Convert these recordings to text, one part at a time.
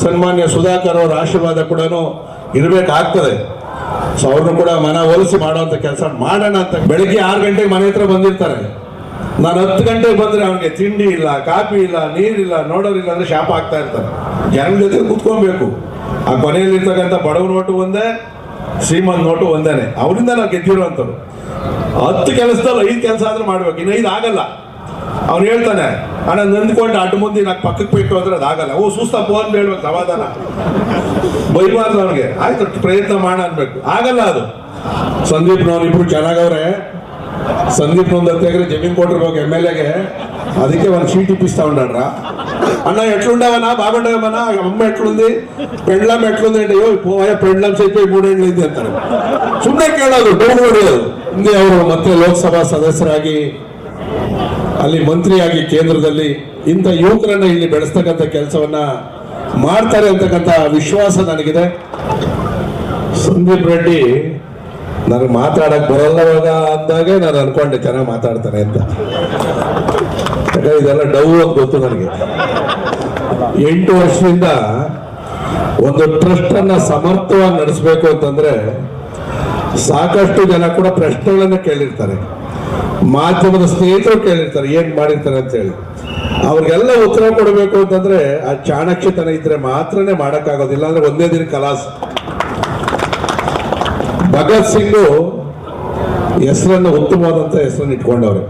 ಸನ್ಮಾನ್ಯ ಸುಧಾಕರ್ ಅವರ ಆಶೀರ್ವಾದ ಕೂಡ ಇರಬೇಕಾಗ್ತದೆ. ಸೊ ಅವ್ರನ್ನು ಕೂಡ ಮನ ಒಲಿಸಿ ಮಾಡುವಂಥ ಕೆಲಸ ಮಾಡೋಣ ಅಂತ. ಬೆಳಿಗ್ಗೆ 6 ಗಂಟೆಗೆ ಮನೆ ಹತ್ರ ಬಂದಿರ್ತಾರೆ. ನಾನು 10 ಗಂಟೆಗೆ ಬಂದರೆ ಅವನಿಗೆ ತಿಂಡಿ ಇಲ್ಲ, ಕಾಫಿ ಇಲ್ಲ, ನೀರಿಲ್ಲ, ನೋಡೋರಿಲ್ಲ ಅಂದರೆ ಶಾಪ ಆಗ್ತಾ ಇರ್ತಾರೆ. ಜನರ ಜೊತೆ ಕೂತ್ಕೊಬೇಕು. ಆ ಕೊನೆಯಲ್ಲಿರ್ತಕ್ಕಂಥ ಬಡವ ನೋಟು ಒಂದೇ, ಶ್ರೀಮಂತ ನೋಟು ಒಂದೇನೆ. ಅವರಿಂದ ನಾವು ಗೆದ್ದಿರುವಂಥವ್ರು. 10 ಕೆಲಸದಲ್ಲಿ 5 ಕೆಲಸ ಆದ್ರೂ ಮಾಡ್ಬೇಕು. ಇನ್ನು 5 ಆಗಲ್ಲ. ಅವ್ನು ಹೇಳ್ತಾನೆ, ಅಣ್ಣ ನಂದ್ಕೊಂಡು ಅಡ್ಡ ಮುಂದೆ ನಾಲ್ಕು ಪಕ್ಕಕ್ಕೆ ಬೇಕು ಅಂದ್ರೆ ಅದಾಗಲ್ಲ. ಸುಸ್ತಪ್ಪ ಅಂತ ಹೇಳ್ಬೇಕು, ಸಮಾಧಾನ ಬೈಬಾರ್ದು ಅವ್ನಿಗೆ. ಆಯ್ತು ಪ್ರಯತ್ನ ಮಾಡ ಅನ್ಬೇಕು, ಆಗಲ್ಲ ಅದು. ಸಂದೀಪ್ನವ್ರು ಇಬ್ರು ಚೆನ್ನಾಗವ್ರೆ. ಸಂದೀಪ್ನೊಂದು ತೆಗೆದ್ರೆ ಜಮೀನ್ ಕೊಟ್ಟಿರ್ಬೇಕು MLAಗೆ. ಅದಕ್ಕೆ ಒಂದು ಶೀಟ್ ಇಪ್ಪಿಸ್ತಾ ಉಂಡ್ರ. అన్న ఎట్లుండవనా బాగుండవనా అమ్మ ఎట్లుంది పెండ్లం ఎట్లుంది అంటే పోయా పెండ్లం చెప్పి 3 ఏళ్ళైంది అంటారు. ಸುಮ್ಮನೆ ಕೇಳೋದು, ಡೌನ್ ಹೊಡೆಯೋದು. ಹಿಂದೆ ಅವರು ಮತ್ತೆ ಲೋಕಸಭಾ ಸದಸ್ಯರಾಗಿ ಅಲ್ಲಿ ಮಂತ್ರಿಯಾಗಿ ಕೇಂದ್ರದಲ್ಲಿ ಇಂಥ ಯುವಕರನ್ನ ಇಲ್ಲಿ ಬೆಳೆಸ್ತಕ್ಕಂಥ ಕೆಲಸವನ್ನ ಮಾಡ್ತಾರೆ ಅಂತಕ್ಕಂಥ ವಿಶ್ವಾಸ ನನಗಿದೆ. ಸಂದೀಪ್ ರೆಡ್ಡಿ ನನಗೆ ಮಾತಾಡಕ್ ಬರಲ್ಲವಾಗ ಅಂದಾಗೆ ನಾನು ಅನ್ಕೊಂಡೆ ಚೆನ್ನಾಗಿ ಮಾತಾಡ್ತಾನೆ ಅಂತ. ಇದೆಲ್ಲ ಡೌ ಅಂತ ಗೊತ್ತು ನನಗೆ. 8 ವರ್ಷದಿಂದ ಒಂದು ಟ್ರಸ್ಟ್ ಅನ್ನ ಸಮರ್ಥವಾಗಿ ನಡೆಸಬೇಕು ಅಂತಂದ್ರೆ ಸಾಕಷ್ಟು ಜನ ಕೂಡ ಪ್ರಶ್ನೆಗಳನ್ನ ಕೇಳಿರ್ತಾರೆ, ಮಾಧ್ಯಮದ ಸ್ನೇಹಿತರು ಕೇಳಿರ್ತಾರೆ, ಏನ್ ಮಾಡಿರ್ತಾರೆ ಅಂತ ಹೇಳಿ. ಅವ್ರಿಗೆಲ್ಲ ಉತ್ತರ ಕೊಡಬೇಕು ಅಂತಂದ್ರೆ ಆ ಚಾಣಕ್ಯತನ ಇದ್ರೆ ಮಾತ್ರನೇ ಮಾಡಕ್ಕಾಗೋದಿಲ್ಲ. ಅಂದ್ರೆ ಒಂದೇ ದಿನ ಕಲಾಸ. ಭಗತ್ ಸಿಂಗ್ ಹೆಸರನ್ನು ಉತ್ತಮವಾದಂತ ಹೆಸರನ್ನು ಇಟ್ಕೊಂಡವ್ರೆ.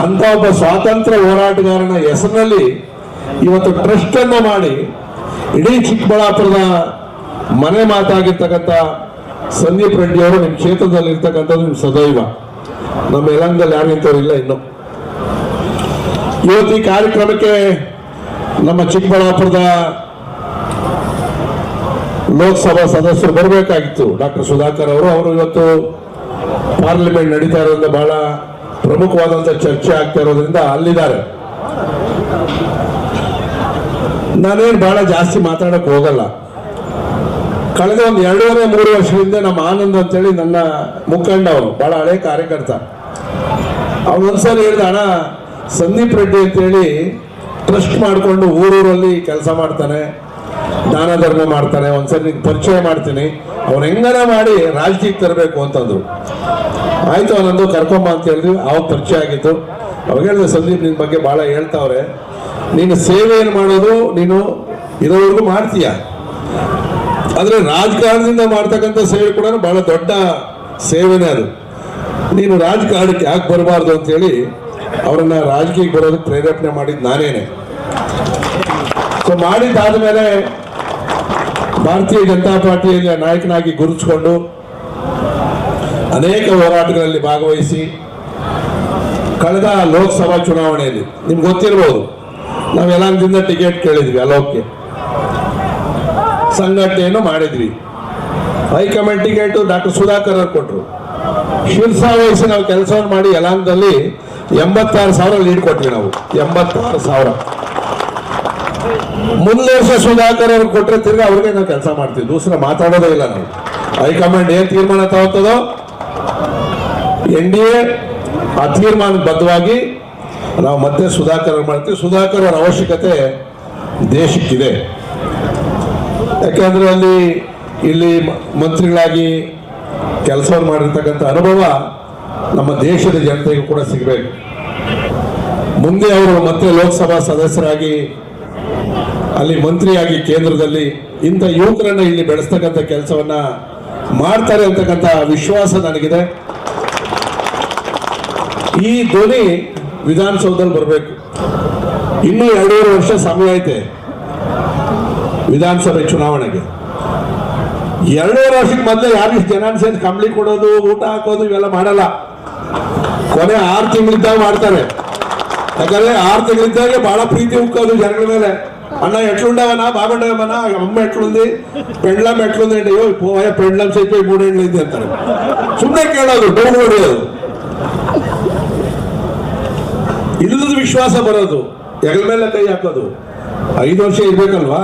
ಅಂತ ಒಬ್ಬ ಸ್ವಾತಂತ್ರ್ಯ ಹೋರಾಟಗಾರನ ಹೆಸರಿನಲ್ಲಿ ಇವತ್ತು ಟ್ರಸ್ಟ್ ಅನ್ನು ಮಾಡಿ ಇಡೀ ಚಿಕ್ಕಬಳ್ಳಾಪುರದ ಮನೆ ಮಾತಾಗಿರ್ತಕ್ಕಂಥ ಸಂದೀಪ್ ರೆಡ್ಡಿ ಅವರು ನಿಮ್ಮ ಕ್ಷೇತ್ರದಲ್ಲಿ ಇರ್ತಕ್ಕಂಥದ್ದು ನಿಮ್ ಸದೈವ. ನಮ್ಮ ಯಲಹಂಕದಲ್ಲಿ ಯಾರು ಇಂಥವ್ರು ಇಲ್ಲ ಇನ್ನು. ಇವತ್ತು ಈ ಕಾರ್ಯಕ್ರಮಕ್ಕೆ ನಮ್ಮ ಚಿಕ್ಕಬಳ್ಳಾಪುರದ ಲೋಕಸಭಾ ಸದಸ್ಯರು ಬರಬೇಕಾಗಿತ್ತು, ಡಾಕ್ಟರ್ ಸುಧಾಕರ್ ಅವರು ಇವತ್ತು ಪಾರ್ಲಿಮೆಂಟ್ ನಡೀತಾ ಇರೋದ್ರಿಂದ ಬಹಳ ಪ್ರಮುಖವಾದಂತ ಚರ್ಚೆ ಆಗ್ತಾ ಇರೋದ್ರಿಂದ ಅಲ್ಲಿದ್ದಾರೆ. ನಾನೇನು ಬಹಳ ಜಾಸ್ತಿ ಮಾತಾಡಕ್ ಹೋಗಲ್ಲ. ಕಳೆದ ಒಂದು 2.5-3 ವರ್ಷದಿಂದ ನಮ್ಮ ಆನಂದ್ ಅಂತೇಳಿ ನನ್ನ ಮುಖಂಡ, ಅವರು ಬಹಳ ಹಳೆ ಕಾರ್ಯಕರ್ತ. ಅವನೊಂದ್ಸರಿ ಹೇಳ್ದ, ಅಣ್ಣ ಸಂದೀಪ್ ರೆಡ್ಡಿ ಅಂತೇಳಿ ಟ್ರಸ್ಟ್ ಮಾಡಿಕೊಂಡು ಊರೂರಲ್ಲಿ ಕೆಲಸ ಮಾಡ್ತಾನೆ, ದಾನ ಧರ್ಮ ಮಾಡ್ತಾನೆ, ಒಂದ್ಸರಿ ನಿಂಗೆ ಪರಿಚಯ ಮಾಡ್ತೀನಿ, ಅವ್ನು ಹೆಂಗನ ಮಾಡಿ ರಾಜಕೀಯಕ್ಕೆ ತರಬೇಕು ಅಂತಂದ್ರು. ಆಯ್ತು ಅವನೊಂದು ಕರ್ಕೊಂಬ ಅಂತ ಹೇಳಿದ್ವಿ. ಅವಾಗ ಪರಿಚಯ ಆಗಿತ್ತು. ಅವಾಗ ಹೇಳಿದೆ, ಸಂದೀಪ್ ನಿನ್ ಬಗ್ಗೆ ಬಹಳ ಹೇಳ್ತಾವ್ರೆ, ನೀನು ಸೇವೆ ಏನು ಮಾಡೋದು ನೀನು ಇರೋವರೆಗೂ ಮಾಡ್ತೀಯ, ಆದ್ರೆ ರಾಜಕಾರಣದಿಂದ ಮಾಡ್ತಕ್ಕಂಥ ಸೇವೆ ಕೂಡ ಬಹಳ ದೊಡ್ಡ ಸೇವೆನೇ ಅದು. ನೀನು ರಾಜಕಾರಣಕ್ಕೆ ಯಾಕೆ ಬರಬಾರ್ದು ಅಂತೇಳಿ ಅವರನ್ನ ರಾಜಕೀಯಕ್ಕೆ ಬರೋದಕ್ಕೆ ಪ್ರೇರೇಪಣೆ ಮಾಡಿದ್ ನಾನೇನೆ. ಸೊ ಮಾಡಿದ್ದಾದ್ಮೇಲೆ ಭಾರತೀಯ ಜನತಾ ಪಾರ್ಟಿಯಲ್ಲಿ ನಾಯಕನಾಗಿ ಗುರುತಿಸಿಕೊಂಡು ಅನೇಕ ಹೋರಾಟಗಳಲ್ಲಿ ಭಾಗವಹಿಸಿ ಕಳೆದ ಲೋಕಸಭಾ ಚುನಾವಣೆಯಲ್ಲಿ ನಿಮ್ಗೆ ಗೊತ್ತಿರ್ಬೋದು, ನಾವು ಯಲಹಂಕದಿಂದ ಟಿಕೆಟ್ ಕೇಳಿದ್ವಿ, ಅಲೋಕ್ಗೆ ಸಂಘಟನೆಯನ್ನು ಮಾಡಿದ್ವಿ. ಹೈಕಮಾಂಡ್ ಟಿಕೆಟ್ ಡಾಕ್ಟರ್ ಸುಧಾಕರ್ ಅವರು ಕೊಟ್ಟರು. ಶಿರ್ಸಾ ವಹಿಸಿ ನಾವು ಕೆಲಸವನ್ನು ಮಾಡಿ ಯಲಹಂಕದಲ್ಲಿ 86,000 ಲೀಡ್ ಕೊಟ್ವಿ ನಾವು. 86,000 ಮುಂದಿನ ವರ್ಷ ಸುಧಾಕರ್ ಅವ್ರಿಗೆ ಕೊಟ್ಟರೆ ತಿರ್ಗಿ ಅವ್ರಿಗೆ ನಾವು ಕೆಲಸ ಮಾಡ್ತೀವಿ. ದೂಸರ ಮಾತಾಡೋದೇ ಇಲ್ಲ ನಾವು. ಹೈಕಮಾಂಡ್ ಏನ್ ತೀರ್ಮಾನ ತಗೋತದೋ NDA ಆ ತೀರ್ಮಾನ ಬದ್ಧವಾಗಿ ನಾವು ಮತ್ತೆ ಸುಧಾಕರ್ ಮಾಡ್ತೀವಿ. ಸುಧಾಕರ್ ಅವರ ಅವಶ್ಯಕತೆ ದೇಶಕ್ಕಿದೆ. ಯಾಕೆಂದ್ರೆ ಇಲ್ಲಿ ಮಂತ್ರಿಗಳಾಗಿ ಕೆಲಸವನ್ನು ಮಾಡಿರ್ತಕ್ಕಂಥ ಅನುಭವ ನಮ್ಮ ದೇಶದ ಜನತೆಗೂ ಕೂಡ ಸಿಗಬೇಕು. ಮುಂದೆ ಅವರು ಮತ್ತೆ ಲೋಕಸಭಾ ಸದಸ್ಯರಾಗಿ ಅಲ್ಲಿ ಮಂತ್ರಿಯಾಗಿ ಕೇಂದ್ರದಲ್ಲಿ ಇಂಥ ಯುವಕರನ್ನ ಇಲ್ಲಿ ಬೆಳೆಸ್ತಕ್ಕಂಥ ಕೆಲಸವನ್ನ ಮಾಡ್ತಾರೆ ಅಂತಕ್ಕಂಥ ವಿಶ್ವಾಸ ನನಗಿದೆ. ಈ ಧ್ವನಿ ವಿಧಾನಸೌಧದಲ್ಲಿ ಬರಬೇಕು. ಇನ್ನೂ 2.5 ವರ್ಷ ಸಮಯ ಐತೆ ವಿಧಾನಸಭೆ ಚುನಾವಣೆಗೆ. 2.5 ವರ್ಷಕ್ಕೆ ಮೊದಲೇ ಯಾರು ಜನಾಂಶ ಕಂಬಳಿ ಕೊಡೋದು, ಊಟ ಹಾಕೋದು ಇವೆಲ್ಲ ಮಾಡಲ್ಲ. ಕೊನೆ 6 ತಿಂಗಳಿದ್ದಾಗ ಮಾಡ್ತಾರೆ. ಯಾಕಂದ್ರೆ 6 ತಿಂಗಳಿದ್ದಾಗ ಬಹಳ ಪ್ರೀತಿ ಉಕ್ಕೋದು ಜನಗಳ ಮೇಲೆ. అన్న ఎట్లుండవనా బాగుండవనా అమ్మ ఎట్లుంది పెండ్లం ఎట్లుంది అంటే పోయా పెండ్లం చెప్పి 3 ఏళ్ళైంది అంటారు. ಸುಮ್ಮನೆ ಕೇಳೋದು, ಡೌನ್ ಹೊಡೆಯೋದು. ಇಲ್ಲದ ವಿಶ್ವಾಸ ಬರೋದು, ಹೆಗಲ ಮೇಲೆ ಕೈ ಹಾಕೋದು. 5 ವರ್ಷ ಇರ್ಬೇಕಲ್ವಾ?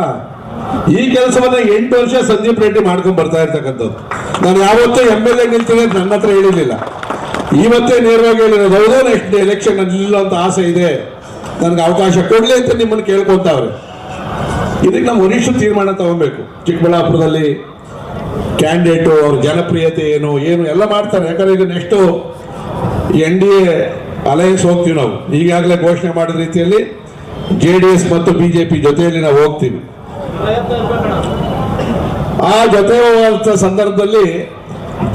ಈ ಕೆಲಸವನ್ನ 8 ವರ್ಷ ಸಂದೀಪ್ ರೆಡ್ಡಿ ಮಾಡ್ಕೊಂಡ್ ಬರ್ತಾ ಇರ್ತಕ್ಕಂಥದ್ದು. ನಾನು ಯಾವತ್ತೂ MLA ನಿಲ್ತೀನಿ ಅಂತ ನನ್ನ ಹತ್ರ ಹೇಳಿರ್ಲಿಲ್ಲ. ಇವತ್ತೇ ನೇರವಾಗಿ ಹೇಳಿರೋದು, ಹೌದು ನೆಕ್ಸ್ಟ್ ಎಲೆಕ್ಷನ್ ಇಲ್ಲ ಅಂತ ಆಸೆ ಇದೆ, ನನಗೆ ಅವಕಾಶ ಕೊಡ್ಲಿ ಅಂತ ನಿಮ್ಮನ್ನು ಕೇಳ್ಕೊಂತಾವ್ರೆ. ಇದಕ್ಕೆ ನಮ್ಮ ವರಿಷ್ಠರು ತೀರ್ಮಾನ ತಗೊಬೇಕು. ಚಿಕ್ಕಬಳ್ಳಾಪುರದಲ್ಲಿ ಕ್ಯಾಂಡಿಡೇಟು ಅವ್ರ ಜನಪ್ರಿಯತೆ ಏನು ಎಲ್ಲ ಮಾಡ್ತಾರೆ. ಯಾಕಂದ್ರೆ ಈಗ ನೆಕ್ಸ್ಟು NDA ಅಲಯನ್ಸ್ ಹೋಗ್ತೀವಿ ನಾವು. ಈಗಾಗಲೇ ಘೋಷಣೆ ಮಾಡಿದ ರೀತಿಯಲ್ಲಿ JDS ಮತ್ತು BJP ಜೊತೆಯಲ್ಲಿ ನಾವು ಹೋಗ್ತೀವಿ. ಆ ಜೊತೆ ಹೋಗುವಂಥ ಸಂದರ್ಭದಲ್ಲಿ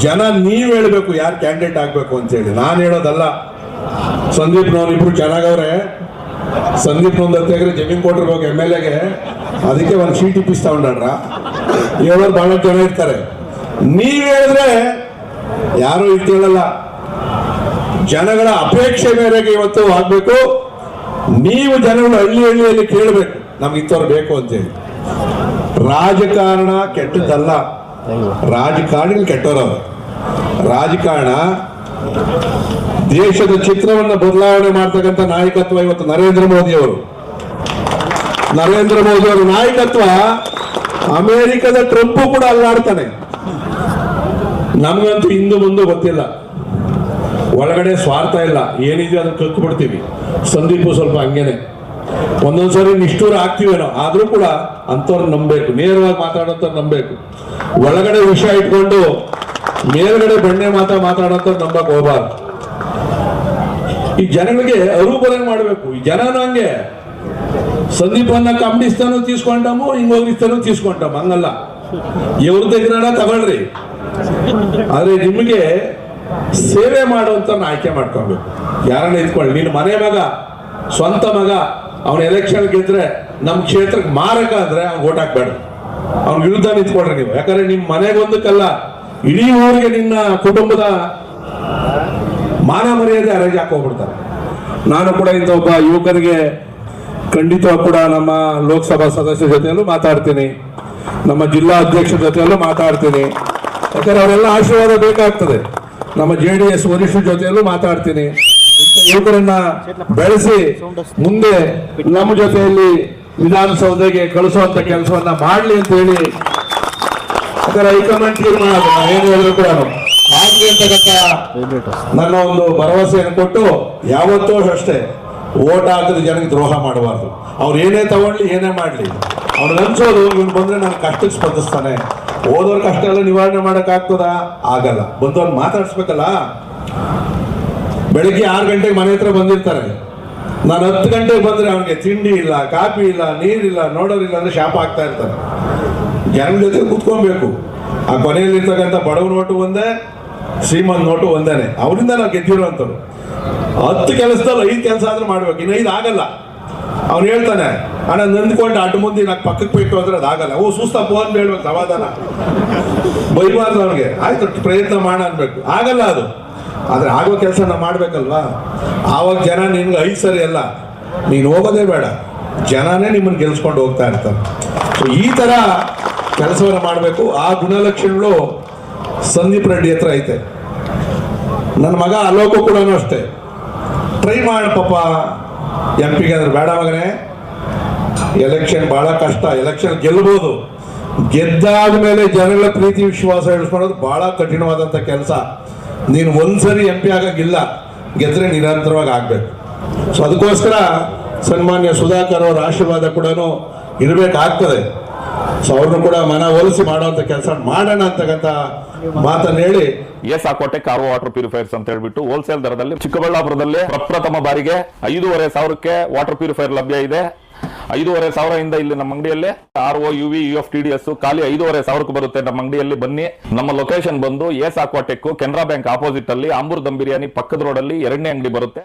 ಜನ ನೀವು ಹೇಳಬೇಕು ಯಾರು ಕ್ಯಾಂಡಿಡೇಟ್ ಆಗಬೇಕು ಅಂತೇಳಿ. ನಾನು ಹೇಳೋದಲ್ಲ. ಸಂದೀಪ್ನವ್ರು ಇಬ್ರು ಚೆನ್ನಾಗವ್ರೆ. ಸಂದೀಪ್ನೊಂದು ತೆಗೆದ್ರೆ ಜಮೀನು ಕೊಟ್ಟಿರ್ಬೇಕು MLAಗೆ. ಅದಕ್ಕೆ ಒಂದು ಸೀಟ್ ಇಪ್ಪಿಸ್ ತಗೊಂಡ್ರ ಹೇಳೋರು ಬಹಳ ಜನ ಇರ್ತಾರೆ. ನೀವು ಹೇಳಿದ್ರೆ ಯಾರು ಇರ್ತೇಳಲ್ಲ. ಜನಗಳ ಅಪೇಕ್ಷೆ ಮೇರೆಗೆ ಇವತ್ತು ಆಗ್ಬೇಕು. ನೀವು ಜನಗಳು ಹಳ್ಳಿಯಲ್ಲಿ ಕೇಳಬೇಕು ನಮ್ಗೆ ಇಂಥವ್ರು ಬೇಕು ಅಂತೇಳಿ. ರಾಜಕಾರಣ ಕೆಟ್ಟದ್ದಲ್ಲ, ರಾಜಕಾರಣಿಗಳು ಕೆಟ್ಟವರವರು. ರಾಜಕಾರಣ ದೇಶದ ಚಿತ್ರವನ್ನು ಬದಲಾವಣೆ ಮಾಡ್ತಕ್ಕಂಥ ನಾಯಕತ್ವ ಇವತ್ತು ನರೇಂದ್ರ ಮೋದಿ ಅವರು ನಾಯಕತ್ವ. ಅಮೆರಿಕದ ಟ್ರಂಪ್ ಕೂಡ ಅಲ್ಲಾಡ್ತಾನೆ. ನಮ್ಗಂತೂ ಹಿಂದೆ ಮುಂದೆ ಗೊತ್ತಿಲ್ಲ. ಒಳಗಡೆ ಸ್ವಾರ್ಥ ಇಲ್ಲ, ಏನಿದೆಯೋ ಅದನ್ನ ಕಕ್ಕು ಬಿಡ್ತೀವಿ. ಸಂದೀಪು ಸ್ವಲ್ಪ ಹಂಗೇನೆ. ಒಂದೊಂದ್ಸರಿ ನಿಷ್ಠೂರ ಆಗ್ತೀವೇನೋ, ಆದ್ರೂ ಕೂಡ ಅಂಥವ್ರು ನಂಬಬೇಕು. ನೇರವಾಗಿ ಮಾತಾಡೋಂಥವ್ರು ನಂಬಬೇಕು. ಒಳಗಡೆ ವಿಷಯ ಇಟ್ಕೊಂಡು ಮೇಲ್ಗಡೆ ಬೆಣ್ಣೆ ಮಾತಾಡೋಂಥವ್ರು ನಂಬಕ್ ಹೋಗ್ಬಾರ್ದು. ಈ ಜನಗಳಿಗೆ ಅರುಬಲನೆ ಮಾಡಬೇಕು. ಈ ಜನನ ಹಂಗೆ ಸಂದೀಪನ್ನ ಕಂಬಡಿಸ್ತಾನು ತೀಸ್ಕೊಂಡಾಮು, ಹಿಂಗೋಗಿಸ್ತಾನು ತೀಸ್ಕೊಂಡಾಮ, ಹಂಗಲ್ಲ. ಇವ್ರ ತೆಗೆದ ತಗೊಳ್ರಿ. ಆದ್ರೆ ನಿಮಗೆ ಸೇವೆ ಮಾಡುವಂತ ಆಯ್ಕೆ ಮಾಡ್ಕೊಬೇಕು. ಯಾರನ್ನ ಇದ್ಕೊಳ್ಳಿ. ನಿನ್ನ ಮನೆ ಮಗ, ಸ್ವಂತ ಮಗ, ಅವನ ಎಲೆಕ್ಷನ್ ಗೆದ್ರೆ ನಮ್ಮ ಕ್ಷೇತ್ರಕ್ಕೆ ಮಾರಕ ಅಂದ್ರೆ ಅವ್ನು ಓಟ್ ಹಾಕ್ಬೇಡ. ಅವ್ನ ವಿರುದ್ಧ ನಿಂತ್ಕೊಳ್ರಿ ನೀವು. ಯಾಕಂದ್ರೆ ನಿಮ್ ಮನೆಗೊಂದಕ್ಕಲ್ಲ, ಇಡೀ ಊರಿಗೆ ನಿನ್ನ ಕುಟುಂಬದ ಮಾನ ಮರ್ಯಾದೆ ಅರಜಿ ಹಾಕೋಗ್ಬಿಡ್ತಾರೆ. ನಾನು ಕೂಡ ಇಂಥ ಒಬ್ಬ ಯುವಕರಿಗೆ ಖಂಡಿತವಾಗಿ ಕೂಡ ನಮ್ಮ ಲೋಕಸಭಾ ಸದಸ್ಯರ ಜೊತೆಯಲ್ಲೂ ಮಾತಾಡ್ತೀನಿ, ನಮ್ಮ ಜಿಲ್ಲಾ ಅಧ್ಯಕ್ಷರ ಜೊತೆಯಲ್ಲೂ ಮಾತಾಡ್ತೀನಿ. ಯಾಕಂದ್ರೆ ಅವರೆಲ್ಲ ಆಶೀರ್ವಾದ ಬೇಕಾಗ್ತದೆ. ನಮ್ಮ JDS ವರಿಷ್ಠರ ಜೊತೆಯಲ್ಲೂ ಮಾತಾಡ್ತೀನಿ. ಯುವಕರನ್ನ ಬೆಳೆಸಿ ಮುಂದೆ ನಮ್ಮ ಜೊತೆಯಲ್ಲಿ ವಿಧಾನಸೌಧಗೆ ಕಳಿಸುವಂತ ಕೆಲಸವನ್ನ ಮಾಡ್ಲಿ ಅಂತ ಹೇಳಿ ಹೈಕಮಾಂಡ್ ತೀರ್ಮಾನ ಏನು ಹೇಳಿದ್ರು ಕೂಡ ಆಗ್ಲಿ ಅಂತಕ್ಕಂಥ ನನ್ನ ಒಂದು ಭರವಸೆಯನ್ನು ಕೊಟ್ಟು, ಯಾವತ್ತೂ ಅಷ್ಟೇ ಓಟ್ ಹಾಕಿದ್ರೆ ಜನಕ್ಕೆ ದ್ರೋಹ ಮಾಡಬಾರ್ದು. ಅವ್ರು ಏನೇ ತಗೊಳ್ಳಿ, ಏನೇ ಮಾಡ್ಲಿ, ಅವ್ರಿಗೆ ಅನ್ಸೋದು ಇವ್ನು ಬಂದ್ರೆ ನನ್ನ ಕಷ್ಟಕ್ಕೆ ಸ್ಪಂದಿಸ್ತಾನೆ. ಓದೋರ್ ಕಷ್ಟ ಎಲ್ಲ ನಿವಾರಣೆ ಮಾಡಕ್ ಆಗ್ತದ? ಆಗಲ್ಲ. ಬಂದವ್ರು ಮಾತಾಡ್ಸ್ಬೇಕಲ್ಲ. ಬೆಳಿಗ್ಗೆ 6 ಗಂಟೆಗೆ ಮನೆ ಹತ್ರ ಬಂದಿರ್ತಾರೆ. ನಾನು 10 ಗಂಟೆಗೆ ಬಂದ್ರೆ ಅವ್ನಿಗೆ ತಿಂಡಿ ಇಲ್ಲ, ಕಾಫಿ ಇಲ್ಲ, ನೀರಿಲ್ಲ, ನೋಡೋರಿಲ್ಲ ಅಂದ್ರೆ ಶಾಪ ಆಗ್ತಾ ಇರ್ತಾರೆ. ಜನ ಜೊತೆ ಕೂತ್ಕೊಬೇಕು. ಆ ಕೊನೆಯಲ್ಲಿ ಇರ್ತಕ್ಕಂಥ ಬಡವ ನೋಟು ಒಂದೇ, ಶ್ರೀಮಂತ ನೋಟು ಒಂದೇನೆ. ಅವರಿಂದ ನಾವು ಗೆದ್ದಿರುವಂಥವ್ರು. 10 ಕೆಲಸದಲ್ಲಿ 5 ಕೆಲಸ ಆದ್ರೂ ಮಾಡ್ಬೇಕು. ಇನ್ನು 5 ಆಗಲ್ಲ. ಅವ್ನು ಹೇಳ್ತಾನೆ, ಅಣ್ಣ ನಂದ್ಕೊಂಡು ಅಡ್ಡ ಮುಂದೆ ನಾಲ್ಕು ಪಕ್ಕಕ್ಕೆ ಬೇಕು ಅಂದ್ರೆ ಅದಾಗಲ್ಲ. ಸುಸ್ತ ಫೋನ್ ಹೇಳ್ಬೇಕು, ಸಮಾಧಾನ ಬೈಬಾರ್ದು ಅವ್ನಿಗೆ. ಆಯ್ತು ಪ್ರಯತ್ನ ಮಾಡ ಅನ್ಬೇಕು. ಆಗಲ್ಲ ಅದು. ಆದ್ರೆ ಆಗೋ ಕೆಲಸ ನಾವು ಮಾಡ್ಬೇಕಲ್ವಾ. ಆವಾಗ ಜನ ನಿನ್ಗೆ 5 ಸರಿ ಅಲ್ಲ, ನೀನು ಹೋಗೋದೇ ಬೇಡ, ಜನನೇ ನಿಮ್ಮನ್ನು ಗೆಲ್ಸ್ಕೊಂಡು ಹೋಗ್ತಾ ಇರ್ತಾರೆ. ಸೊ ಈ ತರ ಕೆಲಸವನ್ನು ಮಾಡಬೇಕು. ಆ ಗುಣಲಕ್ಷಣಗಳು ಸಂದೀಪ್ ರೆಡ್ಡಿ ಹತ್ರ ಐತೆ. ನನ್ನ ಮಗ ಅಲೋಕು ಕೂಡ ಅಷ್ಟೇ. ಟ್ರೈ ಮಾಡಿ ಪಾಪ MP ಅಂದ್ರೆ ಬೇಡ ಮಗನೇ, ಎಲೆಕ್ಷನ್ ಬಹಳ ಕಷ್ಟ. ಎಲೆಕ್ಷನ್ ಗೆಲ್ಬಹುದು, ಗೆದ್ದಾದ ಮೇಲೆ ಜನಗಳ ಪ್ರೀತಿ ವಿಶ್ವಾಸ ಇಳಿಸ್ಕೊಳ್ಳೋದು ಬಹಳ ಕಠಿಣವಾದಂಥ ಕೆಲಸ. ನೀನು ಒಂದ್ಸರಿ MP ಆಗಂಗಿಲ್ಲ, ಗೆದ್ರೆ ನಿರಂತರವಾಗಿ ಆಗ್ಬೇಕು. ಸೊ ಅದಕ್ಕೋಸ್ಕರ ಸನ್ಮಾನ್ಯ ಸುಧಾಕರ್ ಅವರ ಆಶೀರ್ವಾದ ಕೂಡ ಇರಬೇಕಾಗ್ತದೆ. ಸೊ ಅವ್ರನ್ನು ಕೂಡ ಮನವೊಲಿಸಿ ಮಾಡುವಂತ ಕೆಲಸ ಮಾಡೋಣ ಅಂತಕ್ಕಂಥ ಮಾತನ್ನು ಹೇಳಿ, ಸಾಕೋಟೆಕ್ RO ವಾಟರ್ ಪ್ಯೂರಿಫೈರ್ಸ್ ಅಂತ ಹೇಳ್ಬಿಟ್ಟು ಹೋಲ್ಸೇಲ್ ದರದಲ್ಲಿ ಚಿಕ್ಕಬಳ್ಳಾಪುರದಲ್ಲಿ ಪ್ರಪ್ರಥಮ ಬಾರಿಗೆ 5,500ಕ್ಕೆ ವಾಟರ್ ಪ್ಯೂರಿಫೈರ್ ಲಭ್ಯ ಇದೆ. 5,500 ಇಂದ ಇಲ್ಲಿ ನಮ್ಮ ಅಂಗಡಿಯಲ್ಲಿ RO UV UF TDS ಖಾಲಿ 5,500ಕ್ಕೆ ಬರುತ್ತೆ. ನಮ್ಮ ಅಂಗಡಿಯಲ್ಲಿ ಬನ್ನಿ. ನಮ್ಮ ಲೊಕೇಶನ್ ಬಂದು ಸಾಕೋಟೆಕ್ ಕೆನರಾ ಬ್ಯಾಂಕ್ ಆಪೋಸಿಟ್ ಅಲ್ಲಿ ಆಂಬೂರ್ ದಮ್ ಬಿರಿಯಾನಿ ಪಕ್ಕದ ರೋಡ್ ಅಲ್ಲಿ 2ನೇ ಅಂಗಡಿ ಬರುತ್ತೆ.